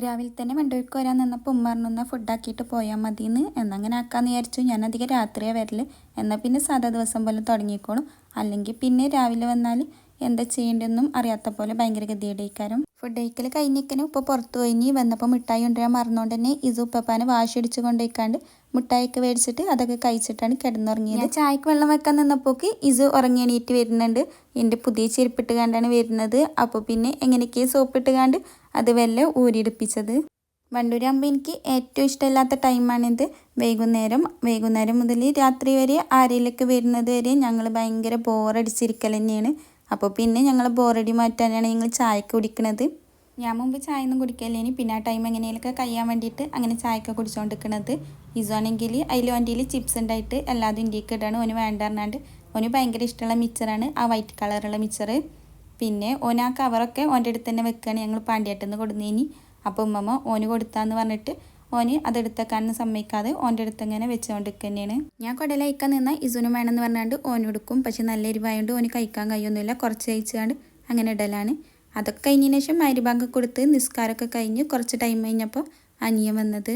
രാവിലെ തന്നെ വണ്ടൂർക്ക് വരാൻ നിന്നപ്പോൾ ഉമ്മ പറഞ്ഞു ഫുഡാക്കിയിട്ട് പോയാൽ മതിയെന്ന് എന്നങ്ങനെ ആക്കാമെന്ന് വിചാരിച്ചു. ഞാൻ അധികം രാത്രിയാണ് വരൽ. എന്നാൽ പിന്നെ സാധാ ദിവസം പോലെ തുടങ്ങിക്കോളും. അല്ലെങ്കിൽ പിന്നെ രാവിലെ വന്നാൽ എന്താ ചെയ്യേണ്ടതെന്നും അറിയാത്ത പോലെ ഭയങ്കര ഗതികേടേക്കാരം. ഫുഡ് കഴിക്കൽ കഴിഞ്ഞിരിക്കണേ ഉപ്പ പുറത്ത് പോയിനി വന്നപ്പോൾ മിഠായി കൊണ്ടുവരാൻ മറന്നുകൊണ്ട് തന്നെ ഇസു ഉപ്പപ്പാനെ വാശിടിച്ച് കൊണ്ടുപോയിക്കാണ്ട് മിഠായിയൊക്കെ മേടിച്ചിട്ട് അതൊക്കെ കഴിച്ചിട്ടാണ് കിടന്നുറങ്ങിയത്. ഞാൻ ചായക്ക് വെള്ളം വെക്കാൻ നിന്നപ്പോൾക്ക് ഇസു ഉറങ്ങി എണീറ്റ് വരുന്നുണ്ട്. എൻ്റെ പുതിയ ചെരുപ്പിട്ട് കണ്ടാണ് വരുന്നത്. അപ്പോൾ പിന്നെ എങ്ങനെയൊക്കെയാണ് സോപ്പിട്ട് കണ്ട് അത് വല്ല ഊരിയെടുപ്പിച്ചത്. വണ്ടൂരാകുമ്പോൾ എനിക്ക് ഏറ്റവും ഇഷ്ടമില്ലാത്ത ടൈമാണിത്. വൈകുന്നേരം മുതൽ രാത്രി വരെ ആരെയിലൊക്കെ വരുന്നത് വരെ ഞങ്ങൾ ഭയങ്കര ബോറടിച്ചിരിക്കൽ തന്നെയാണ്. അപ്പോൾ പിന്നെ ഞങ്ങൾ ബോറടി മാറ്റാനാണ് ഞങ്ങൾ ചായക്ക് കുടിക്കുന്നത്. ഞാൻ മുമ്പ് ചായ ഒന്നും കുടിക്കല്ലേനി. പിന്നെ ആ ടൈം എങ്ങനെയൊക്കെ കഴിയാൻ വേണ്ടിയിട്ട് അങ്ങനെ ചായയൊക്കെ കുടിച്ചുകൊണ്ടിരിക്കുന്നത്. ഇസാണെങ്കിൽ അതിൽ വണ്ടിയിൽ ചിപ്സ് ഉണ്ടായിട്ട് എല്ലാതും ഇന്ത്യക്ക് ഇടാണ്. ഓന് വേണ്ട പറഞ്ഞാണ്ട് ഓന് ഭയങ്കര ഇഷ്ടമുള്ള മിച്ചറാണ് ആ വൈറ്റ് കളറുള്ള മിച്ചർ. പിന്നെ ഓൻ ആ കവറൊക്കെ ഓൻ്റെ അടുത്ത് തന്നെ വെക്കുകയാണ്. ഞങ്ങൾ പാണ്ടിയാട്ടെന്ന് കൊടുന്നേനി. അപ്പോൾ ഉമ്മമ്മ ഓന് കൊടുത്താന്ന് പറഞ്ഞിട്ട് ഓന് അതെടുത്തേക്കാനൊന്നും സമ്മതിക്കാതെ ഓൻ്റെ അടുത്ത് ഇങ്ങനെ വെച്ചുകൊണ്ടിരിക്കുക തന്നെയാണ്. ഞാൻ കുടൽ കഴിക്കാൻ നിന്നാൽ ഇസുനും വേണമെന്ന് പറഞ്ഞാണ്ട് ഓന് കൊടുക്കും. പക്ഷെ നല്ല എരിവായതുകൊണ്ട് ഓന് കഴിക്കാൻ കഴിയൊന്നുമില്ല. കുറച്ച് കഴിച്ചുകൊണ്ട് അങ്ങനെ ഇടലാണ്. അതൊക്കെ കഴിഞ്ഞതിന് ശേഷം മഗ്‌രിബ് കൊടുത്ത് നിസ്കാരമൊക്കെ കഴിഞ്ഞ് കുറച്ച് ടൈം കഴിഞ്ഞപ്പോൾ അനിയൻ വന്നത്.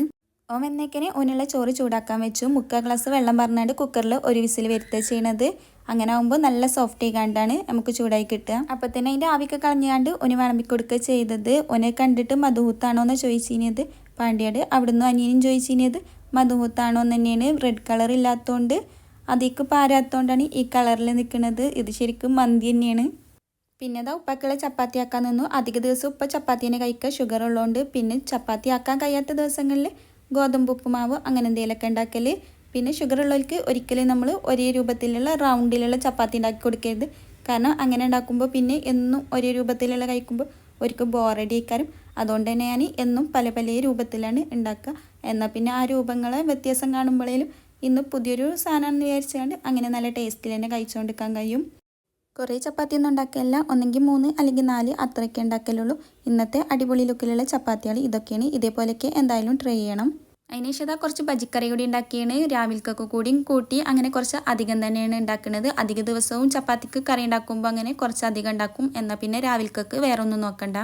ഓൻ വന്നേക്കനെ ഓനുള്ള ചോറ് ചൂടാക്കാൻ വെച്ചു. 3/4 ഗ്ലാസ് വെള്ളം പറഞ്ഞാണ്ട് കുക്കറിൽ ഒരു വിസിൽ വരുത്തുക ചെയ്യണത്. അങ്ങനെ ആകുമ്പോൾ നല്ല സോഫ്റ്റ് ആയിക്കാണ്ടാണ് നമുക്ക് ചൂടായി കിട്ടുക. അപ്പോൾ തന്നെ അതിൻ്റെ ആവിയൊക്കെ കളഞ്ഞാണ്ട് ഓന് വിളമ്പി കൊടുക്കുക ചെയ്തത്. ഓനെ കണ്ടിട്ട് മധുഹൂത്താണോ എന്ന് ചോദിച്ചിരുന്നത് പാണ്ടിയാട്. അവിടുന്ന് അനിയനും ചോദിച്ചിരുന്നത് മധുഹൂത്താണോ എന്ന് തന്നെയാണ്. റെഡ് കളർ ഇല്ലാത്തതുകൊണ്ട് അതിക്ക് പാരാത്തതുകൊണ്ടാണ് ഈ കളറിൽ നിൽക്കുന്നത്. ഇത് ശരിക്കും മന്തി തന്നെയാണ്. പിന്നെ അതാ ഉപ്പക്കുള്ള ചപ്പാത്തി ആക്കാൻ നിന്നു. അധിക ദിവസം ഉപ്പ ചപ്പാത്തി തന്നെ കഴിക്കുക, ഷുഗർ ഉള്ളതുകൊണ്ട്. പിന്നെ ചപ്പാത്തി ആക്കാൻ കഴിയാത്ത ദിവസങ്ങളിൽ ഗോതമ്പ് ഉപ്പുമാവ് അങ്ങനെ എന്തെങ്കിലുമൊക്കെ ഉണ്ടാക്കൽ. പിന്നെ ഷുഗർ ഉള്ളവർക്ക് ഒരിക്കലും നമ്മൾ ഒരേ രൂപത്തിലുള്ള റൗണ്ടിലുള്ള ചപ്പാത്തി ഉണ്ടാക്കി കൊടുക്കരുത്. കാരണം അങ്ങനെ ഉണ്ടാക്കുമ്പോൾ പിന്നെ എന്നും ഒരേ രൂപത്തിലുള്ള കഴിക്കുമ്പോൾ ഒരിക്കൽ ബോറടി ആയിക്കാരും. അതുകൊണ്ട് തന്നെ ഞാൻ എന്നും പല പല രൂപത്തിലാണ് ഉണ്ടാക്കുക. എന്നാൽ പിന്നെ ആ രൂപങ്ങളെ വ്യത്യാസം കാണുമ്പോഴേലും ഇന്ന് പുതിയൊരു സാധനമാണെന്ന് വിചാരിച്ചുകൊണ്ട് അങ്ങനെ നല്ല ടേസ്റ്റിൽ തന്നെ കഴിച്ചുകൊണ്ടിരിക്കാൻ കഴിയും. കുറേ ചപ്പാത്തി ഒന്നും ഉണ്ടാക്കിയല്ല, ഒന്നെങ്കിൽ 3 അല്ലെങ്കിൽ 4 അത്രയൊക്കെ ഉണ്ടാക്കലുള്ളൂ. ഇന്നത്തെ അടിപൊളി ലുക്കിലുള്ള ചപ്പാത്തികൾ ഇതൊക്കെയാണ്. ഇതേപോലെയൊക്കെ എന്തായാലും ട്രൈ ചെയ്യണം. അതിനുശേഷം കുറച്ച് ബജിക്കറി കൂടി ഉണ്ടാക്കിയാണ്. രാവിലക്കൊക്കെ കൂടിയും കൂട്ടി അങ്ങനെ കുറച്ച് അധികം തന്നെയാണ് ഉണ്ടാക്കുന്നത്. അധിക ദിവസവും ചപ്പാത്തിക്ക് കറി ഉണ്ടാക്കുമ്പോൾ അങ്ങനെ കുറച്ച് അധികം ഉണ്ടാക്കും. എന്നാൽ പിന്നെ രാവിലക്കൊക്കെ വേറെ ഒന്നും നോക്കണ്ട.